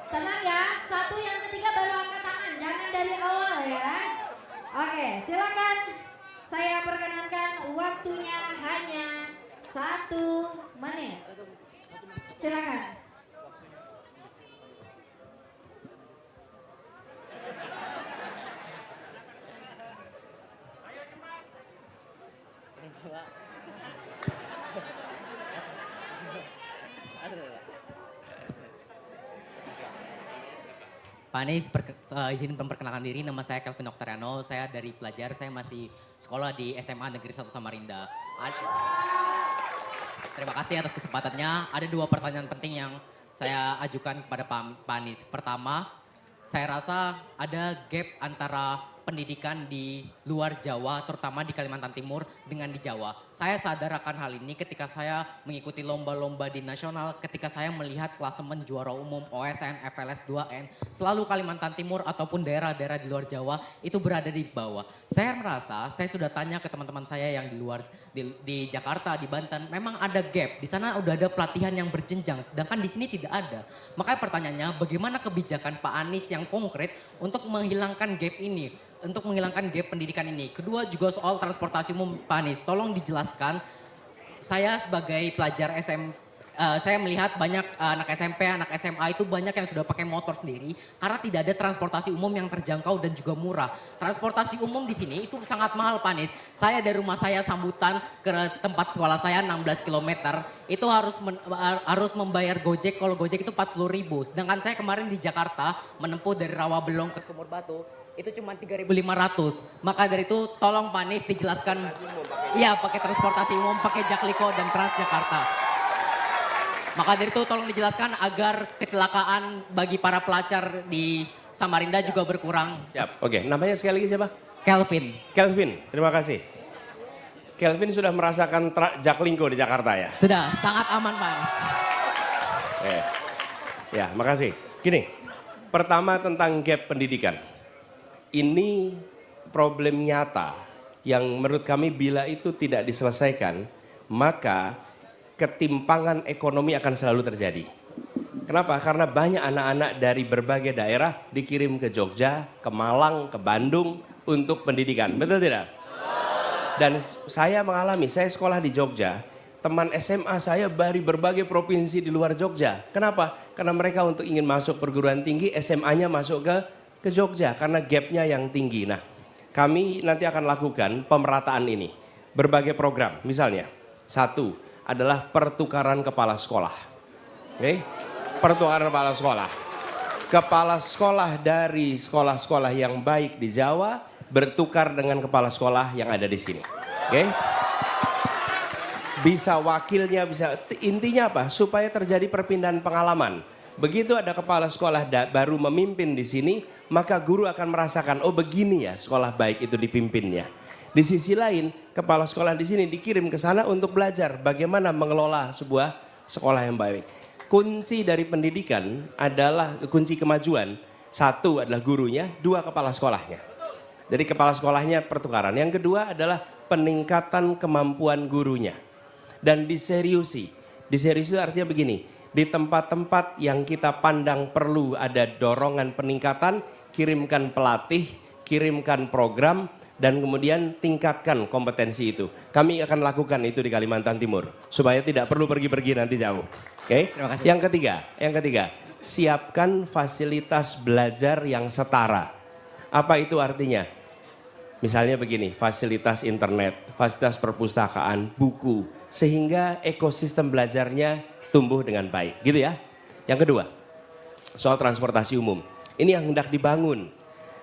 Tenang ya, satu yang ketiga baru angkat tangan, jangan dari awal ya. Oke, silakan. Saya perkenankan waktunya hanya 1 menit. Silakan. Pak Anies, izin memperkenalkan diri, nama saya Kelvin Oktaviano, saya dari pelajar, saya masih sekolah di SMA Negeri 1 Samarinda. Terima kasih atas kesempatannya. Ada 2 pertanyaan penting yang saya ajukan kepada Pak Anies. Pertama, saya rasa ada gap antara pendidikan di luar Jawa, terutama di Kalimantan Timur dengan di Jawa. Saya sadar akan hal ini ketika saya mengikuti lomba-lomba di nasional, ketika saya melihat klasemen juara umum OSN, FLS 2N, selalu Kalimantan Timur ataupun daerah-daerah di luar Jawa itu berada di bawah. Saya merasa, saya sudah tanya ke teman-teman saya yang di luar, di Jakarta, di Banten, memang ada gap. Di sana udah ada pelatihan yang berjenjang, sedangkan di sini tidak ada. Makanya pertanyaannya, bagaimana kebijakan Pak Anies yang konkret untuk menghilangkan gap ini? Untuk menghilangkan gap pendidikan ini. Kedua juga soal transportasi umum, Pak Anies. Tolong dijelaskan, saya sebagai pelajar saya melihat banyak anak SMP, anak SMA itu banyak yang sudah pakai motor sendiri karena tidak ada transportasi umum yang terjangkau dan juga murah. Transportasi umum di sini itu sangat mahal, Pak Anies. Saya dari rumah saya Sambutan ke tempat sekolah saya 16 km, itu harus membayar Gojek. Kalau Gojek itu 40.000. Sedangkan saya kemarin di Jakarta menempuh dari Rawabelong ke Sumur Batu itu cuma 3.500. Maka dari itu tolong Pak Anies dijelaskan, iya pakai transportasi umum, pakai Jakliko dan Transjakarta. Maka dari itu tolong dijelaskan agar kecelakaan bagi para pelajar di Samarinda juga berkurang. Siap, oke. Namanya sekali lagi siapa? Kelvin. Kelvin, terima kasih. Kelvin sudah merasakan Jaklingko di Jakarta ya? Sudah, sangat aman Pak. Ya, makasih. Gini, pertama tentang gap pendidikan. Ini problem nyata yang menurut kami bila itu tidak diselesaikan, maka ketimpangan ekonomi akan selalu terjadi. Kenapa? Karena banyak anak-anak dari berbagai daerah dikirim ke Jogja, ke Malang, ke Bandung untuk pendidikan. Betul tidak? Dan saya mengalami, saya sekolah di Jogja, teman SMA saya dari berbagai provinsi di luar Jogja. Kenapa? Karena mereka untuk ingin masuk perguruan tinggi, SMA-nya masuk ke Jogja karena gapnya yang tinggi. Nah, kami nanti akan lakukan pemerataan ini. Berbagai program, misalnya. 1 adalah pertukaran kepala sekolah. Oke? Pertukaran kepala sekolah. Kepala sekolah dari sekolah-sekolah yang baik di Jawa bertukar dengan kepala sekolah yang ada di sini. Oke? Bisa wakilnya, bisa intinya apa? Supaya terjadi perpindahan pengalaman. Begitu ada kepala sekolah baru memimpin di sini, maka guru akan merasakan, oh begini ya sekolah baik itu dipimpinnya. Di sisi lain, kepala sekolah di sini dikirim ke sana untuk belajar bagaimana mengelola sebuah sekolah yang baik. Kunci dari pendidikan adalah, kunci kemajuan, 1 adalah gurunya, 2 kepala sekolahnya. Jadi kepala sekolahnya pertukaran. Yang kedua adalah peningkatan kemampuan gurunya. Dan diseriusi. Diseriusi artinya begini. Di tempat-tempat yang kita pandang perlu ada dorongan peningkatan, kirimkan pelatih, kirimkan program, dan kemudian tingkatkan kompetensi itu. Kami akan lakukan itu di Kalimantan Timur, supaya tidak perlu pergi-pergi nanti jauh. Oke? Terima kasih. Yang ketiga, siapkan fasilitas belajar yang setara. Apa itu artinya? Misalnya begini, fasilitas internet, fasilitas perpustakaan, buku, sehingga ekosistem belajarnya tumbuh dengan baik, gitu ya. Yang kedua, soal transportasi umum. Ini yang hendak dibangun.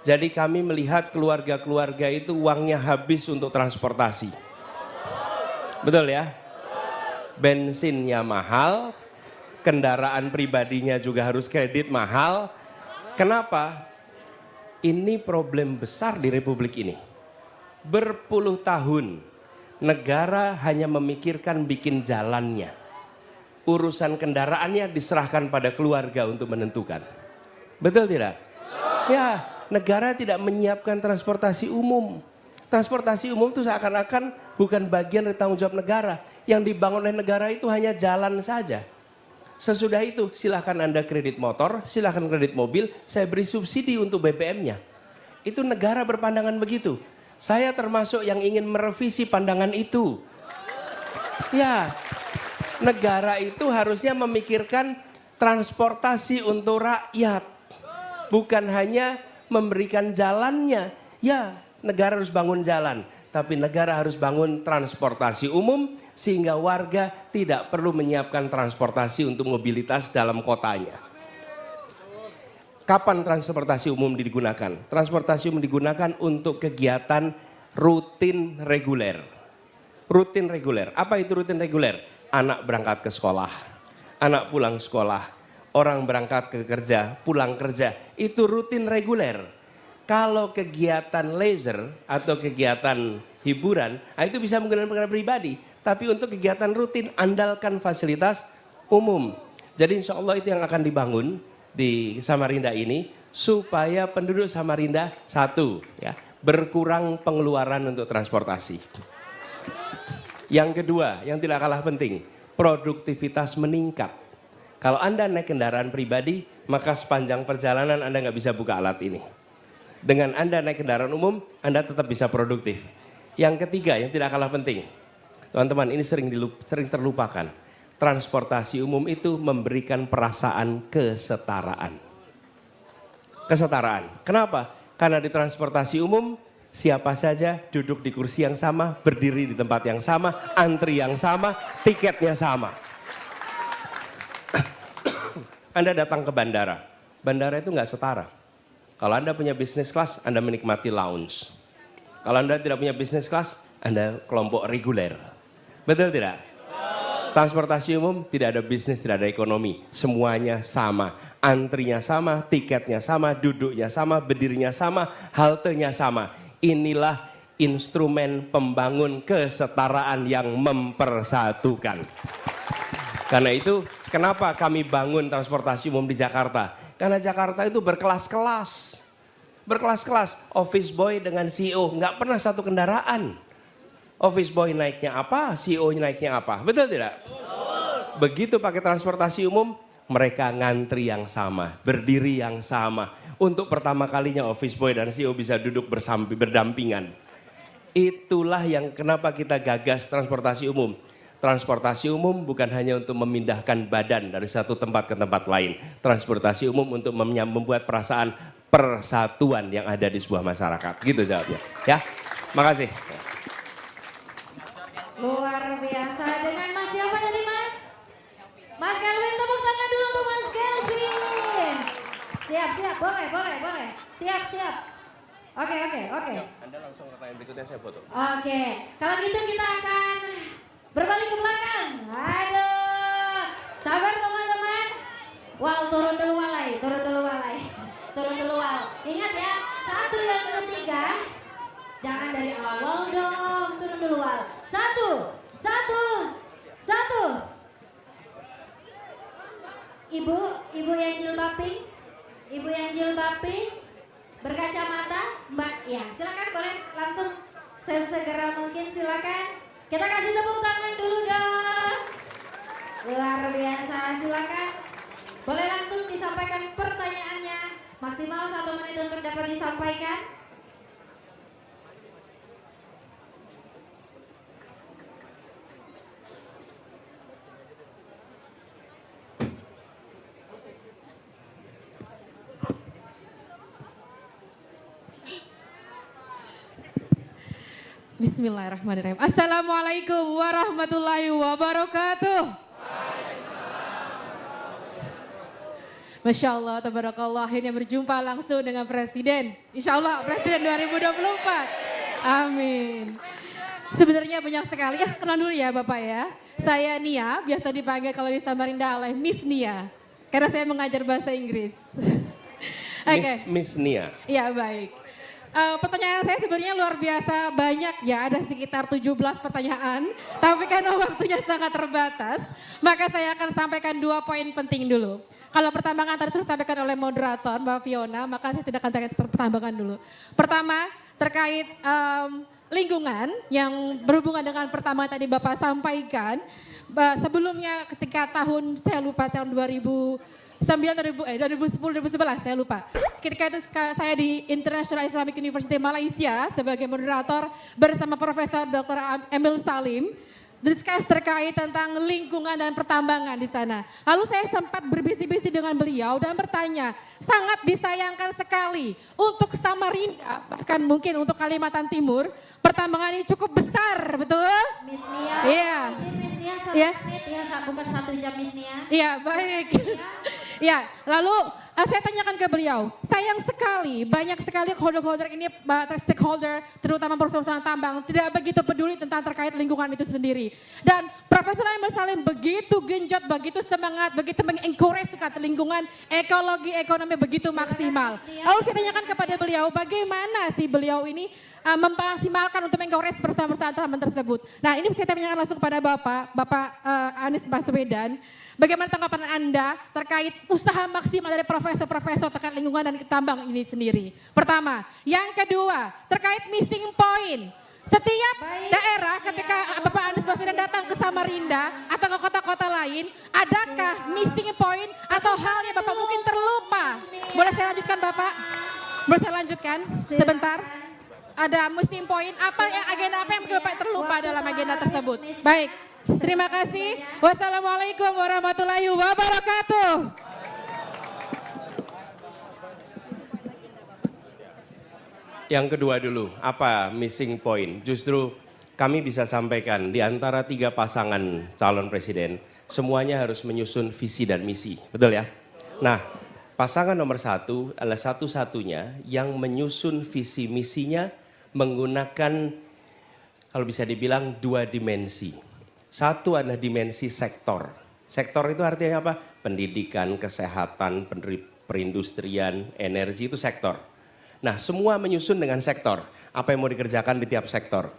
Jadi kami melihat keluarga-keluarga itu uangnya habis untuk transportasi. Betul ya? Bensinnya mahal, kendaraan pribadinya juga harus kredit mahal. Kenapa? Ini problem besar di Republik ini. Berpuluh tahun negara hanya memikirkan bikin jalannya. Urusan kendaraannya diserahkan pada keluarga untuk menentukan. Betul tidak? Ya, negara tidak menyiapkan transportasi umum. Transportasi umum itu seakan-akan bukan bagian dari tanggung jawab negara. Yang dibangun oleh negara itu hanya jalan saja. Sesudah itu silahkan Anda kredit motor, silahkan kredit mobil, saya beri subsidi untuk BBM-nya. Itu negara berpandangan begitu. Saya termasuk yang ingin merevisi pandangan itu. Ya, negara itu harusnya memikirkan transportasi untuk rakyat. Bukan hanya memberikan jalannya. Ya, negara harus bangun jalan. Tapi negara harus bangun transportasi umum sehingga warga tidak perlu menyiapkan transportasi untuk mobilitas dalam kotanya. Kapan transportasi umum digunakan? Transportasi umum digunakan untuk kegiatan rutin reguler. Rutin reguler. Apa itu rutin reguler? Anak berangkat ke sekolah, anak pulang sekolah, orang berangkat ke kerja, pulang kerja. Itu rutin reguler. Kalau kegiatan leisure atau kegiatan hiburan, itu bisa menggunakan kendaraan pribadi. Tapi untuk kegiatan rutin, andalkan fasilitas umum. Jadi insya Allah itu yang akan dibangun di Samarinda ini supaya penduduk Samarinda satu ya berkurang pengeluaran untuk transportasi. Yang kedua yang tidak kalah penting, produktivitas meningkat. Kalau Anda naik kendaraan pribadi maka sepanjang perjalanan Anda nggak bisa buka alat ini. Dengan Anda naik kendaraan umum Anda tetap bisa produktif. Yang ketiga yang tidak kalah penting, teman-teman ini sering terlupakan. Transportasi umum itu memberikan perasaan kesetaraan. Kesetaraan. Kenapa? Karena di transportasi umum siapa saja duduk di kursi yang sama, berdiri di tempat yang sama, antri yang sama, tiketnya sama. Anda datang ke bandara. Bandara itu nggak setara. Kalau Anda punya business class, Anda menikmati lounge. Kalau Anda tidak punya business class, Anda kelompok reguler. Betul tidak? Transportasi umum tidak ada bisnis, tidak ada ekonomi. Semuanya sama. Antrinya sama, tiketnya sama, duduknya sama, berdirinya sama, haltenya sama. Inilah instrumen pembangun kesetaraan yang mempersatukan. Karena itu kenapa kami bangun transportasi umum di Jakarta? Karena Jakarta itu berkelas-kelas. Berkelas-kelas, office boy dengan CEO nggak pernah satu kendaraan. Office boy naiknya apa, CEO naiknya apa, betul tidak? Betul. Begitu pakai transportasi umum, mereka ngantri yang sama, berdiri yang sama. Untuk pertama kalinya office boy dan CEO bisa duduk berdampingan. Itulah yang kenapa kita gagas transportasi umum. Transportasi umum bukan hanya untuk memindahkan badan dari satu tempat ke tempat lain. Transportasi umum untuk membuat perasaan persatuan yang ada di sebuah masyarakat. Gitu jawabnya. Ya, makasih. Luar biasa. Dengan Mas siapa tadi Mas? Mas Kelvin, tepuk tangan dulu untuk Mas Kelvin. Siap, boleh. Siap. Oke. Anda langsung pertanyaan berikutnya saya foto. Oke, kalau gitu kita akan berbalik ke belakang. Aduh, sabar teman-teman. Wal, turun dulu walai. Ingat ya, satu yang ketiga. Jangan dari awal dong, turun dulu wal. Satu. Ibu yang jilbab pink, berkacamata, Mbak. Ya, silakan boleh langsung sesegera mungkin silakan. Kita kasih tepuk tangan dulu dong. Luar biasa, silakan. Boleh langsung disampaikan pertanyaannya. Maksimal 1 menit untuk dapat disampaikan. Bismillahirrahmanirrahim. Assalamualaikum warahmatullahi wabarakatuh. Masya Allah, tabarakallah, akhirnya berjumpa langsung dengan Presiden. Insya Allah Presiden 2024. Amin. Sebenarnya banyak sekali, kenal dulu ya Bapak ya. Saya Nia, biasa dipanggil kalau di Samarinda oleh Miss Nia. Karena saya mengajar bahasa Inggris. Miss Nia. Ya baik. Pertanyaan saya sebenarnya luar biasa banyak ya, ada sekitar 17 pertanyaan. Tapi karena waktunya sangat terbatas, maka saya akan sampaikan 2 poin penting dulu. Kalau pertambangan tadi sudah disampaikan oleh moderator Mbak Fiona, maka saya tidak akan tanya pertambangan dulu. Pertama, terkait lingkungan yang berhubungan dengan pertama tadi Bapak sampaikan, sebelumnya ketika tahun saya lupa tahun 2010 2011 saya lupa. Ketika itu saya di International Islamic University Malaysia sebagai moderator bersama Profesor Dr. Emil Salim. Discuss terkait tentang lingkungan dan pertambangan di sana. Lalu saya sempat berbisik-bisik dengan beliau dan bertanya, sangat disayangkan sekali untuk Samarinda, bahkan mungkin untuk Kalimantan Timur, pertambangan ini cukup besar, betul? Miss Nia, Iya. izin Miss Nia 1 Iya. menit ya, bukan 1 jam Miss Nia. Iya, baik. Ya, lalu saya tanyakan ke beliau, sayang sekali banyak sekali holder-holder ini, stakeholder terutama perusahaan tambang tidak begitu peduli tentang terkait lingkungan itu sendiri. Dan Profesor Emil Salim begitu genjot, begitu semangat, begitu mengencourage sekali lingkungan, ekologi, ekonomi begitu maksimal. Lalu saya tanyakan kepada beliau, bagaimana sih beliau ini memaksimalkan untuk mengencourage perusahaan-perusahaan tambang tersebut. Nah, ini saya tanyakan langsung kepada Bapak Anies Baswedan. Bagaimana tanggapan Anda terkait usaha maksimal dari profesor-profesor terkait lingkungan dan tambang ini sendiri? Pertama. Yang kedua, terkait missing point. Setiap daerah ketika Bapak Anies Baswedan datang ke Samarinda atau ke kota-kota lain, adakah missing point atau hal yang Bapak mungkin terlupa? Boleh saya lanjutkan Bapak? Boleh saya lanjutkan sebentar? Ada missing point, apa yang agenda apa yang Bapak terlupa dalam agenda tersebut? Baik. Terima kasih. Wassalamualaikum warahmatullahi wabarakatuh. Yang kedua dulu, apa missing point? Justru kami bisa sampaikan di antara 3 pasangan calon presiden, semuanya harus menyusun visi dan misi, betul ya? Nah, pasangan nomor 1 adalah satu-satunya yang menyusun visi misinya menggunakan, kalau bisa dibilang 2 dimensi. Satu adalah dimensi sektor. Sektor itu artinya apa? Pendidikan, kesehatan, perindustrian, energi itu sektor. Nah, semua menyusun dengan sektor. Apa yang mau dikerjakan di tiap sektor.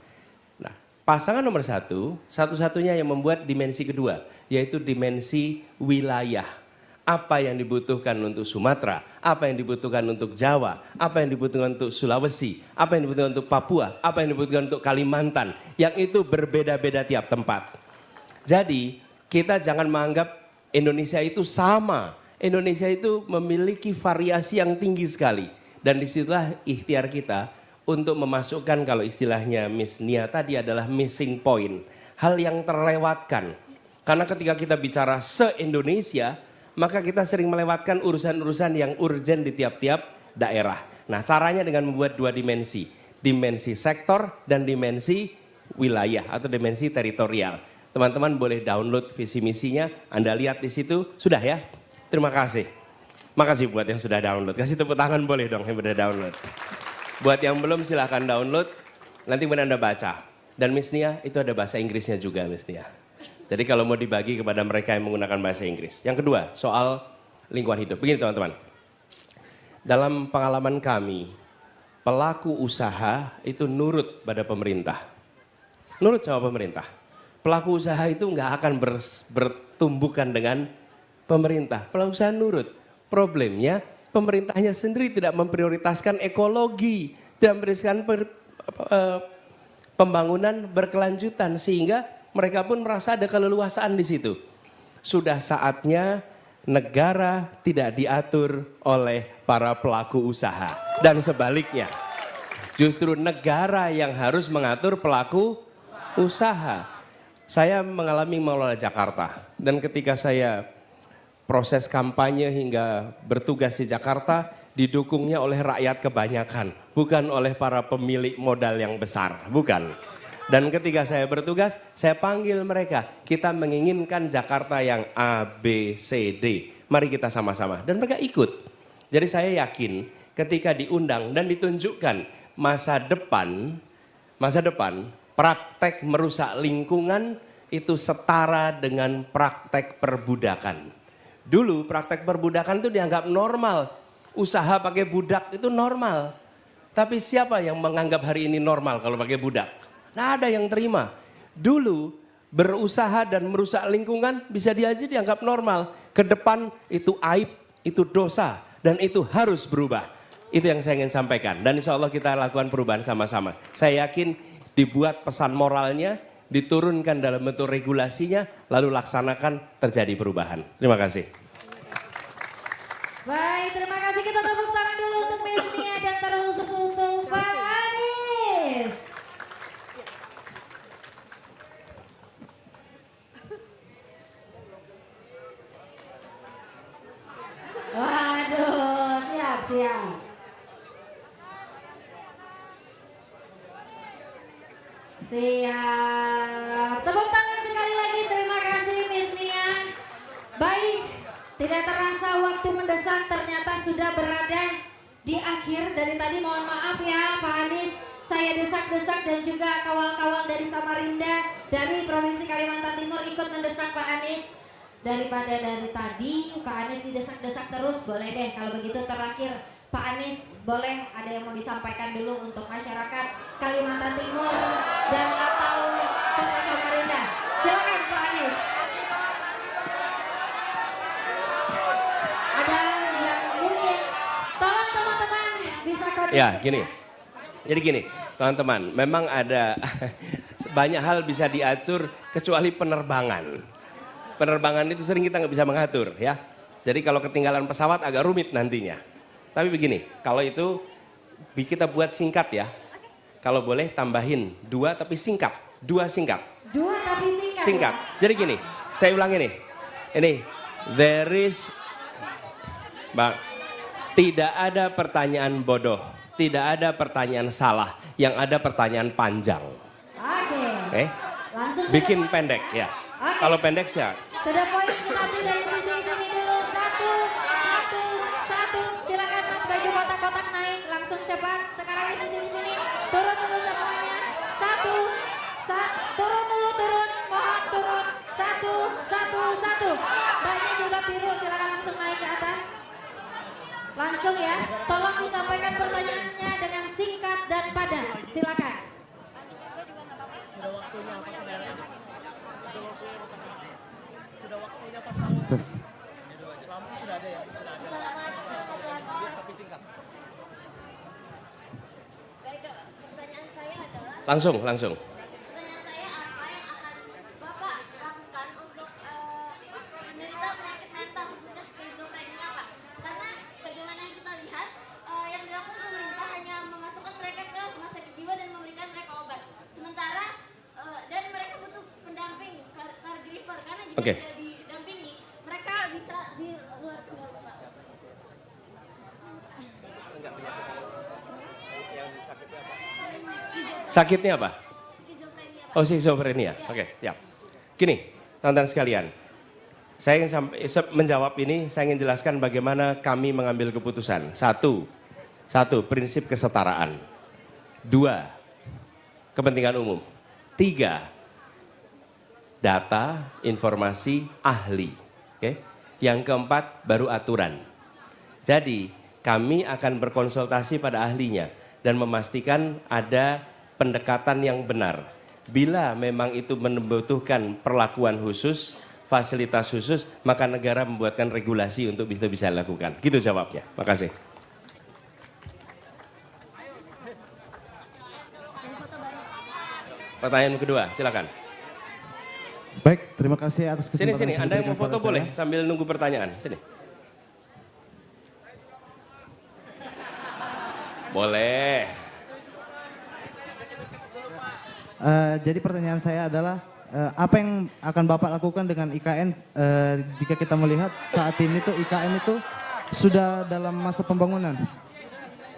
Nah, pasangan nomor 1, satu-satunya yang membuat dimensi kedua, yaitu dimensi wilayah. Apa yang dibutuhkan untuk Sumatera, apa yang dibutuhkan untuk Jawa, apa yang dibutuhkan untuk Sulawesi, apa yang dibutuhkan untuk Papua, apa yang dibutuhkan untuk Kalimantan. Yang itu berbeda-beda tiap tempat. Jadi kita jangan menganggap Indonesia itu sama. Indonesia itu memiliki variasi yang tinggi sekali. Dan disitulah ikhtiar kita untuk memasukkan, kalau istilahnya Miss Nia tadi adalah missing point. Hal yang terlewatkan. Karena ketika kita bicara se-Indonesia, maka kita sering melewatkan urusan-urusan yang urgent di tiap-tiap daerah. Nah, caranya dengan membuat 2 dimensi. Dimensi sektor dan dimensi wilayah atau dimensi teritorial. Teman-teman boleh download visi misinya, Anda lihat di situ, sudah ya? Terima kasih. Makasih buat yang sudah download. Kasih tepuk tangan boleh dong yang sudah download. Buat yang belum silahkan download, nanti kemudian Anda baca. Dan Miss Nia itu ada bahasa Inggrisnya juga Miss Nia. Jadi kalau mau dibagi kepada mereka yang menggunakan bahasa Inggris. Yang kedua, soal lingkungan hidup. Begini teman-teman. Dalam pengalaman kami, pelaku usaha itu nurut pada pemerintah. Nurut sama pemerintah. Pelaku usaha itu nggak akan bertumbukan dengan pemerintah. Pelaku usaha nurut. Problemnya pemerintahnya sendiri tidak memprioritaskan ekologi, tidak memprioritaskan pembangunan berkelanjutan sehingga mereka pun merasa ada keleluasaan di situ. Sudah saatnya negara tidak diatur oleh para pelaku usaha dan sebaliknya. Justru negara yang harus mengatur pelaku usaha. Saya mengalami mengelola Jakarta dan ketika saya proses kampanye hingga bertugas di Jakarta didukungnya oleh rakyat kebanyakan, bukan oleh para pemilik modal yang besar, bukan. Dan ketika saya bertugas, saya panggil mereka, kita menginginkan Jakarta yang A, B, C, D. Mari kita sama-sama. Dan mereka ikut. Jadi saya yakin ketika diundang dan ditunjukkan masa depan praktek merusak lingkungan itu setara dengan praktek perbudakan. Dulu praktek perbudakan itu dianggap normal. Usaha pakai budak itu normal. Tapi siapa yang menganggap hari ini normal kalau pakai budak? Nah, ada yang terima. Dulu berusaha dan merusak lingkungan bisa dianggap normal. Ke depan itu aib, itu dosa. Dan itu harus berubah. Itu yang saya ingin sampaikan. Dan insya Allah kita lakukan perubahan sama-sama. Saya yakin dibuat pesan moralnya, diturunkan dalam bentuk regulasinya, lalu laksanakan, terjadi perubahan. Terima kasih. Baik, terima kasih. Kita tepuk tangan dulu untuk Miss Nia dan terkhusus untuk Pak Anies. Waduh, siap. Siap. Tepuk tangan sekali lagi. Terima kasih Miss Nia. Baik, tidak terasa waktu mendesak, ternyata sudah berada di akhir. Dari tadi mohon maaf ya Pak Anies, saya desak-desak dan juga kawal-kawal dari Samarinda, dari Provinsi Kalimantan Timur ikut mendesak Pak Anies. Daripada dari tadi Pak Anies didesak-desak terus, boleh deh kalau begitu terakhir Pak Anies boleh ada yang mau disampaikan dulu untuk masyarakat Kalimantan Timur dan atau Kota Samarinda. Silakan Pak Anies. Ada yang mungkin, tolong teman-teman bisa kondisi. Ya, gini. Jadi gini, teman-teman, memang ada banyak hal bisa diatur kecuali penerbangan. Penerbangan itu sering kita nggak bisa mengatur ya. Jadi kalau ketinggalan pesawat agak rumit nantinya. Tapi begini, kalau itu kita buat singkat ya. Kalau boleh tambahin 2 tapi singkat. 2 singkat. 2 tapi singkat. Singkat. Jadi gini, saya ulangi nih. Ini, there is, tidak ada pertanyaan bodoh. Tidak ada pertanyaan salah. Yang ada pertanyaan panjang. Oke. Langsung bikin pendek ya. Oke. Kalau pendek sih ya. Sudah poin nanti dari sisi sini dulu. Satu. Silakan Mas baju kotak-kotak naik langsung cepat. Sekarang di sini. Turun dulu semuanya. Turun dulu. Mohon turun. Satu. Banyak jilbab biru silakan langsung naik ke atas. Langsung ya. Tolong disampaikan pertanyaannya dengan singkat dan padat. Silakan. Terus. Langsung. Pertanyaan saya, apa yang akan Bapak lakukan untuk penderita penyakit mental khususnya skizofrenia Pak? Karena bagaimana yang kita lihat, yang dilakukan pemerintah hanya memasukkan mereka ke rumah sakit jiwa dan memberikan mereka obat. Sementara dan mereka butuh pendamping caregiver karena jika tidak didampingi mereka bisa di luar kendali Pak. Sakitnya apa? Skizofrenia Pak. Oh, skizofrenia. Oke, ya. Gini, teman-teman sekalian. Saya ingin menjawab ini, saya ingin jelaskan bagaimana kami mengambil keputusan. Satu, prinsip kesetaraan. 2, kepentingan umum. 3, data, informasi, ahli. Oke. Yang keempat, baru aturan. Jadi, kami akan berkonsultasi pada ahlinya dan memastikan ada pendekatan yang benar. Bila memang itu membutuhkan perlakuan khusus, fasilitas khusus, maka negara membuatkan regulasi untuk bisa dilakukan. Gitu jawabnya. Makasih. Pertanyaan kedua, silakan. Baik, terima kasih atas kesempatan. Sini, Anda yang mau diberikan foto kepada boleh saya. sambil nunggu pertanyaan. Sini. Boleh. Jadi pertanyaan saya adalah apa yang akan Bapak lakukan dengan IKN jika kita melihat saat ini tuh IKN itu sudah dalam masa pembangunan.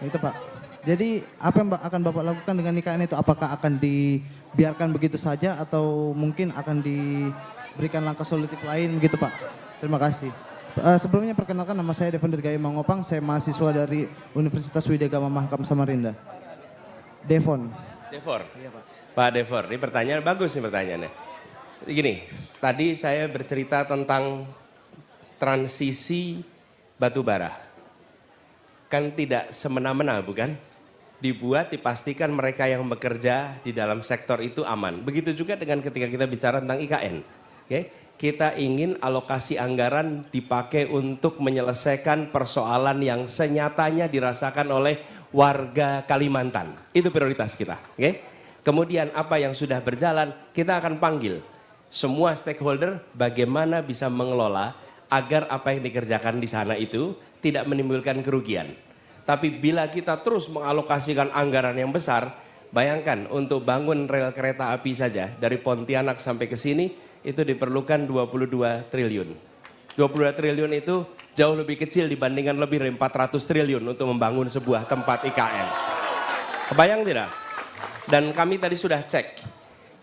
Itu Pak. Jadi apa yang akan Bapak lakukan dengan IKN itu? Apakah akan dibiarkan begitu saja atau mungkin akan diberikan langkah solutif lain begitu Pak? Terima kasih. Sebelumnya perkenalkan nama saya Devon Dirgai Mangopang, saya mahasiswa dari Universitas Widagama Mahakam Samarinda. Devon. Iya, Pak Devor, ini pertanyaan bagus nih pertanyaannya. Gini, tadi saya bercerita tentang transisi batu bara. Kan tidak semena-mena bukan? Dibuat, dipastikan mereka yang bekerja di dalam sektor itu aman. Begitu juga dengan ketika kita bicara tentang IKN. Oke? Kita ingin alokasi anggaran dipakai untuk menyelesaikan persoalan yang senyatanya dirasakan oleh warga Kalimantan. Itu prioritas kita. Oke? Kemudian apa yang sudah berjalan, kita akan panggil semua stakeholder bagaimana bisa mengelola agar apa yang dikerjakan di sana itu tidak menimbulkan kerugian. Tapi bila kita terus mengalokasikan anggaran yang besar, bayangkan untuk bangun rel kereta api saja dari Pontianak sampai ke sini itu diperlukan 22 triliun. 22 triliun itu jauh lebih kecil dibandingkan lebih dari 400 triliun untuk membangun sebuah tempat IKN. Kebayang tidak? Dan kami tadi sudah cek,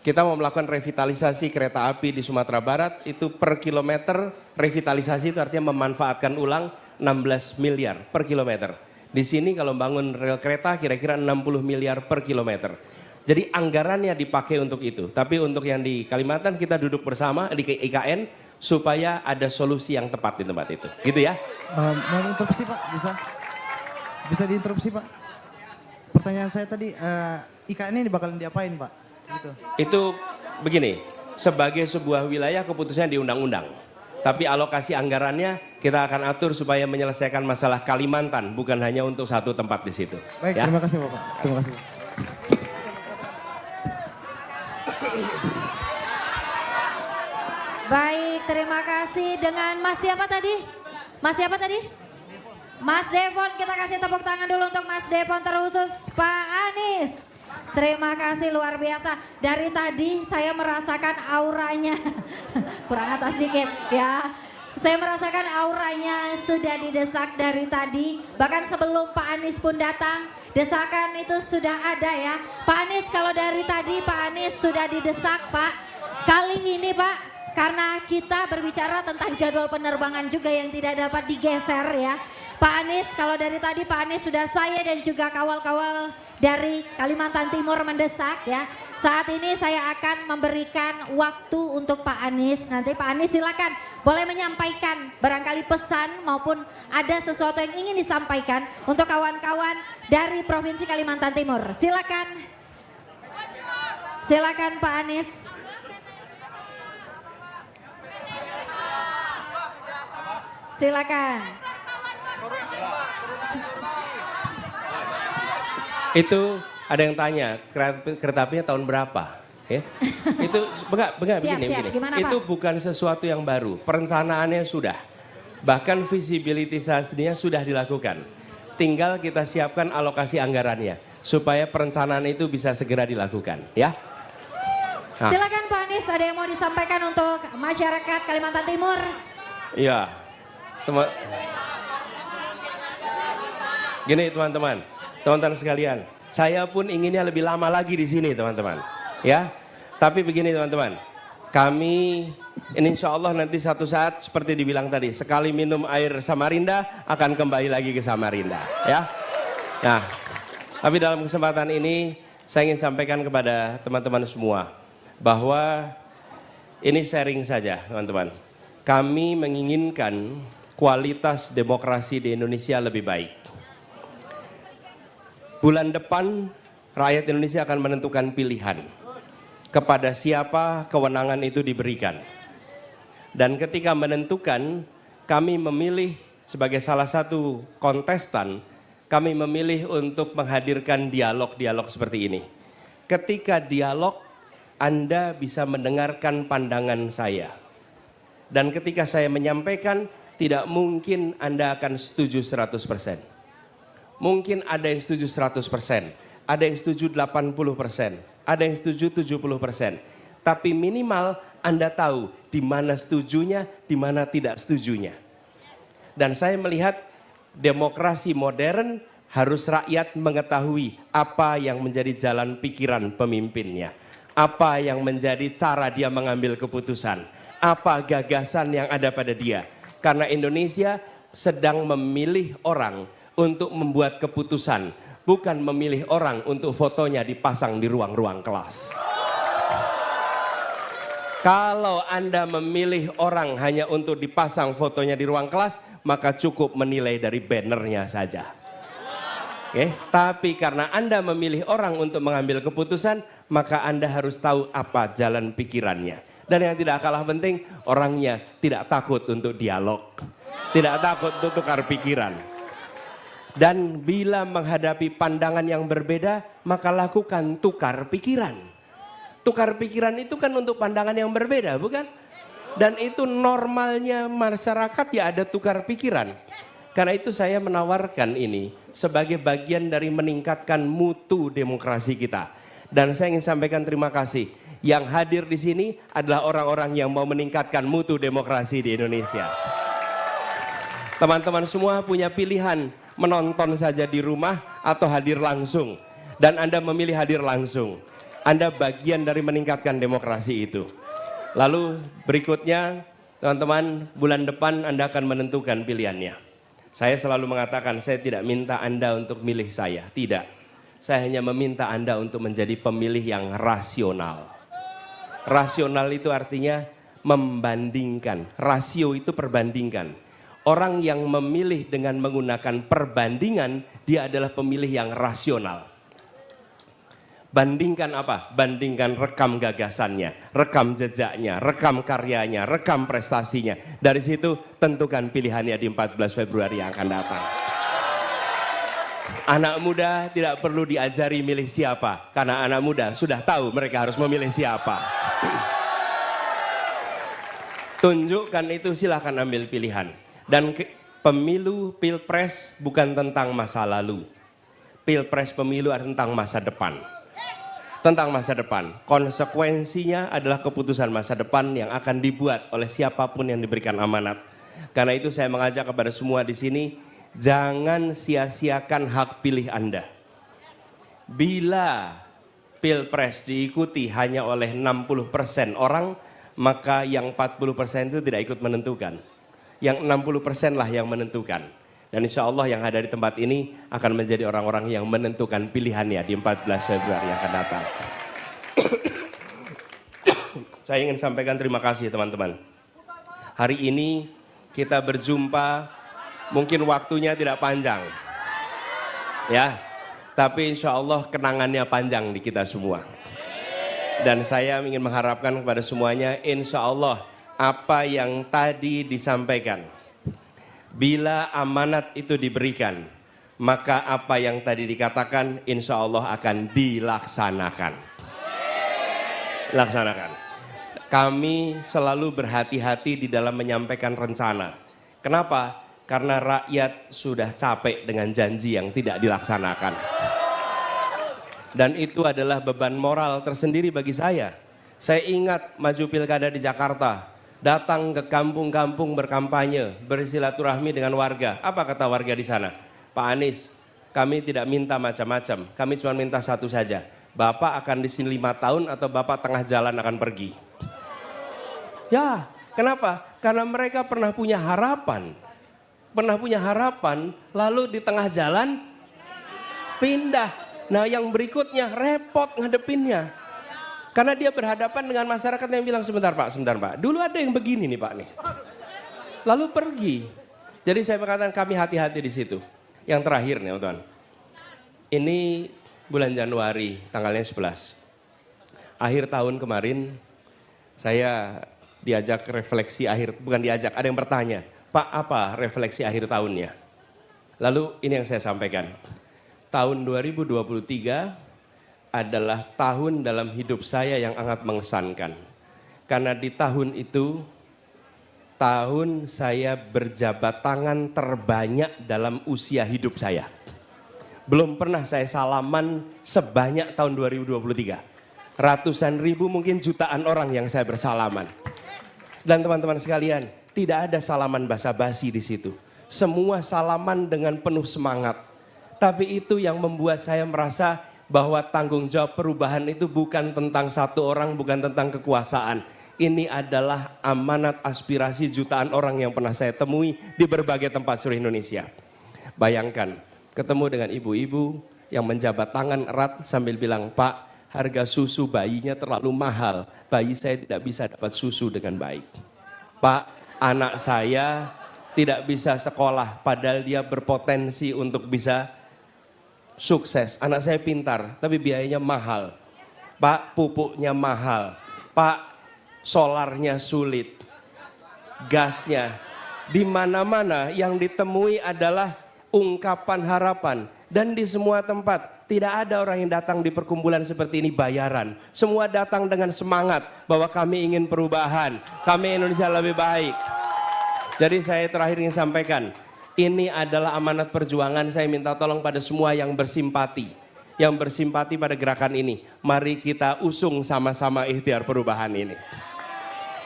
kita mau melakukan revitalisasi kereta api di Sumatera Barat, itu per kilometer revitalisasi itu artinya memanfaatkan ulang 16 miliar per kilometer. Di sini kalau bangun rel kereta kira-kira 60 miliar per kilometer. Jadi anggarannya dipakai untuk itu. Tapi untuk yang di Kalimantan kita duduk bersama di IKN supaya ada solusi yang tepat di tempat itu. Gitu ya? Mau interupsi Pak? Bisa diinterupsi Pak? Pertanyaan saya tadi, IKN ini bakalan diapain Pak? Gitu. Itu begini, sebagai sebuah wilayah keputusannya di undang-undang. Tapi alokasi anggarannya kita akan atur supaya menyelesaikan masalah Kalimantan, bukan hanya untuk satu tempat di situ. Baik, ya? terima kasih Bapak. Terima kasih. Baik, terima kasih dengan Mas siapa tadi? Mas siapa tadi? Mas Devon, kita kasih tepuk tangan dulu untuk Mas Devon terkhusus Pak Anies. Terima kasih luar biasa. Dari tadi saya merasakan auranya, kurang atas dikit ya. Saya merasakan auranya sudah didesak dari tadi. Bahkan sebelum Pak Anies pun datang, desakan itu sudah ada ya. Pak Anies kalau dari tadi Pak Anies sudah didesak Pak. Kali ini Pak, karena kita berbicara tentang jadwal penerbangan juga yang tidak dapat digeser ya. Pak Anies, kalau dari tadi Pak Anies sudah saya dan juga kawal-kawal dari Kalimantan Timur mendesak ya. Saat ini saya akan memberikan waktu untuk Pak Anies. Nanti Pak Anies silakan boleh menyampaikan barangkali pesan maupun ada sesuatu yang ingin disampaikan untuk kawan-kawan dari Provinsi Kalimantan Timur. Silakan. Silakan Pak Anies. Silakan. Itu ada yang tanya, kereta apinya tahun berapa? Ya. Itu begini. Gimana, Itu Pak? bukan sesuatu yang baru, perencanaannya sudah. Bahkan visibility study-nya sudah dilakukan. Tinggal kita siapkan alokasi anggarannya supaya perencanaan itu bisa segera dilakukan, ya. Nah. Silakan Pak Anies, ada yang mau disampaikan untuk masyarakat Kalimantan Timur? Iya. Gini teman-teman sekalian, saya pun inginnya lebih lama lagi di sini teman-teman, ya. Tapi begini teman-teman, kami ini insya Allah nanti satu saat seperti dibilang tadi, sekali minum air Samarinda akan kembali lagi ke Samarinda, ya. Nah, tapi dalam kesempatan ini saya ingin sampaikan kepada teman-teman semua bahwa ini sharing saja teman-teman. Kami menginginkan kualitas demokrasi di Indonesia lebih baik. Bulan depan rakyat Indonesia akan menentukan pilihan kepada siapa kewenangan itu diberikan. Dan ketika menentukan, kami memilih sebagai salah satu kontestan, kami memilih untuk menghadirkan dialog-dialog seperti ini. Ketika dialog, Anda bisa mendengarkan pandangan saya. Dan ketika saya menyampaikan, tidak mungkin Anda akan setuju 100%. Mungkin ada yang setuju 100%, ada yang setuju 80%, ada yang setuju 70%. Tapi minimal Anda tahu di mana setujunya, di mana tidak setujunya. Dan saya melihat demokrasi modern harus rakyat mengetahui apa yang menjadi jalan pikiran pemimpinnya. Apa yang menjadi cara dia mengambil keputusan. Apa gagasan yang ada pada dia. Karena Indonesia sedang memilih orang untuk membuat keputusan, bukan memilih orang untuk fotonya dipasang di ruang-ruang kelas. Kalau Anda memilih orang hanya untuk dipasang fotonya di ruang kelas, maka cukup menilai dari bannernya saja. Oke, tapi karena Anda memilih orang untuk mengambil keputusan, maka Anda harus tahu apa jalan pikirannya. Dan yang tidak kalah penting, orangnya tidak takut untuk dialog, tidak takut untuk tukar pikiran. Dan bila menghadapi pandangan yang berbeda, maka lakukan tukar pikiran. Tukar pikiran itu kan untuk pandangan yang berbeda, bukan? Dan itu normalnya masyarakat ya ada tukar pikiran. Karena itu saya menawarkan ini sebagai bagian dari meningkatkan mutu demokrasi kita. Dan saya ingin sampaikan terima kasih. Yang hadir di sini adalah orang-orang yang mau meningkatkan mutu demokrasi di Indonesia. Teman-teman semua punya pilihan menonton saja di rumah atau hadir langsung. Dan Anda memilih hadir langsung. Anda bagian dari meningkatkan demokrasi itu. Lalu berikutnya teman-teman bulan depan Anda akan menentukan pilihannya. Saya selalu mengatakan saya tidak minta Anda untuk milih saya. Tidak. Saya hanya meminta Anda untuk menjadi pemilih yang rasional. Rasional itu artinya membandingkan. Rasio itu perbandingkan. Orang yang memilih dengan menggunakan perbandingan, dia adalah pemilih yang rasional. Bandingkan apa? Bandingkan rekam gagasannya, rekam jejaknya, rekam karyanya, rekam prestasinya. Dari situ tentukan pilihannya di 14 Februari yang akan datang. Anak muda tidak perlu diajari milih siapa, karena anak muda sudah tahu mereka harus memilih siapa. Tunjukkan itu, silahkan ambil pilihan. Dan pemilu pilpres bukan tentang masa lalu. Pilpres pemilu adalah tentang masa depan. Tentang masa depan. Konsekuensinya adalah keputusan masa depan yang akan dibuat oleh siapapun yang diberikan amanat. Karena itu saya mengajak kepada semua di sini, jangan sia-siakan hak pilih Anda. Bila pilpres diikuti hanya oleh 60% orang, maka yang 40% itu tidak ikut menentukan. Yang 60% lah yang menentukan. Dan insya Allah yang ada di tempat ini akan menjadi orang-orang yang menentukan pilihannya di 14 Februari yang akan datang. Saya ingin sampaikan terima kasih teman-teman. Hari ini kita berjumpa, mungkin waktunya tidak panjang. Ya, tapi insya Allah kenangannya panjang di kita semua. Dan saya ingin mengharapkan kepada semuanya, insya Allah apa yang tadi disampaikan, bila amanat itu diberikan, maka apa yang tadi dikatakan insya Allah akan dilaksanakan. Laksanakan. Kami selalu berhati-hati di dalam menyampaikan rencana. Kenapa? Karena rakyat sudah capek dengan janji yang tidak dilaksanakan. Dan itu adalah beban moral tersendiri bagi saya. Saya ingat maju pilkada di Jakarta. Datang ke kampung-kampung berkampanye, bersilaturahmi dengan warga. Apa kata warga di sana? Pak Anies, kami tidak minta macam-macam. Kami cuma minta satu saja. Bapak akan di sini 5 tahun atau Bapak tengah jalan akan pergi. Ya, kenapa? Karena mereka pernah punya harapan. Pernah punya harapan, lalu di tengah jalan pindah. Nah yang berikutnya repot ngadepinnya. Karena dia berhadapan dengan masyarakat yang bilang, sebentar Pak, dulu ada yang begini nih Pak nih. Lalu pergi. Jadi saya mengatakan kami hati-hati di situ. Yang terakhir nih teman-teman. Ini bulan Januari, tanggalnya 11. Akhir tahun kemarin, saya diajak refleksi akhir, bukan diajak, ada yang bertanya, Pak apa refleksi akhir tahunnya? Lalu ini yang saya sampaikan. Tahun 2023, adalah tahun dalam hidup saya yang sangat mengesankan. Karena di tahun itu, tahun saya berjabat tangan terbanyak dalam usia hidup saya. Belum pernah saya salaman sebanyak tahun 2023. Ratusan ribu, mungkin jutaan orang yang saya bersalaman. Dan teman-teman sekalian, tidak ada salaman basa-basi di situ. Semua salaman dengan penuh semangat. Tapi itu yang membuat saya merasa bahwa tanggung jawab perubahan itu bukan tentang satu orang, bukan tentang kekuasaan. Ini adalah amanat aspirasi jutaan orang yang pernah saya temui di berbagai tempat seluruh Indonesia. Bayangkan, ketemu dengan ibu-ibu yang menjabat tangan erat sambil bilang, Pak, harga susu bayinya terlalu mahal. Bayi saya tidak bisa dapat susu dengan baik. Pak, anak saya tidak bisa sekolah padahal dia berpotensi untuk bisa sukses. Anak saya pintar, tapi biayanya mahal. Pak, pupuknya mahal. Pak, solarnya sulit. Gasnya. Di mana-mana yang ditemui adalah ungkapan harapan. Dan di semua tempat, tidak ada orang yang datang di perkumpulan seperti ini bayaran. Semua datang dengan semangat bahwa kami ingin perubahan, kami Indonesia lebih baik. Jadi saya terakhir ingin sampaikan, ini adalah amanat perjuangan. Saya minta tolong pada semua yang bersimpati pada gerakan ini. Mari kita usung sama-sama ikhtiar perubahan ini.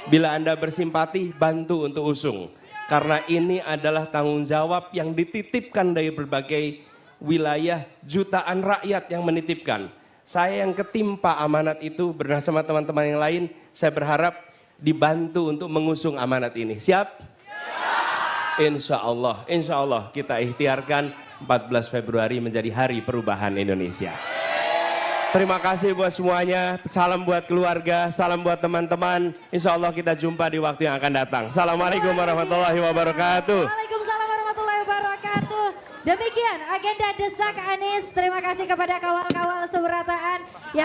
Bila Anda bersimpati, bantu untuk usung. Karena ini adalah tanggung jawab yang dititipkan dari berbagai wilayah, jutaan rakyat yang menitipkan. Saya yang ketimpa amanat itu bersama teman-teman yang lain, saya berharap dibantu untuk mengusung amanat ini. Siap? Insya Allah kita ikhtiarkan 14 Februari menjadi hari perubahan Indonesia. Terima kasih buat semuanya, salam buat keluarga, salam buat teman-teman. Insya Allah kita jumpa di waktu yang akan datang. Assalamualaikum warahmatullahi wabarakatuh. Waalaikumsalam warahmatullahi wabarakatuh. Demikian agenda Desak Anies. Terima kasih kepada kawal-kawal seberataan yang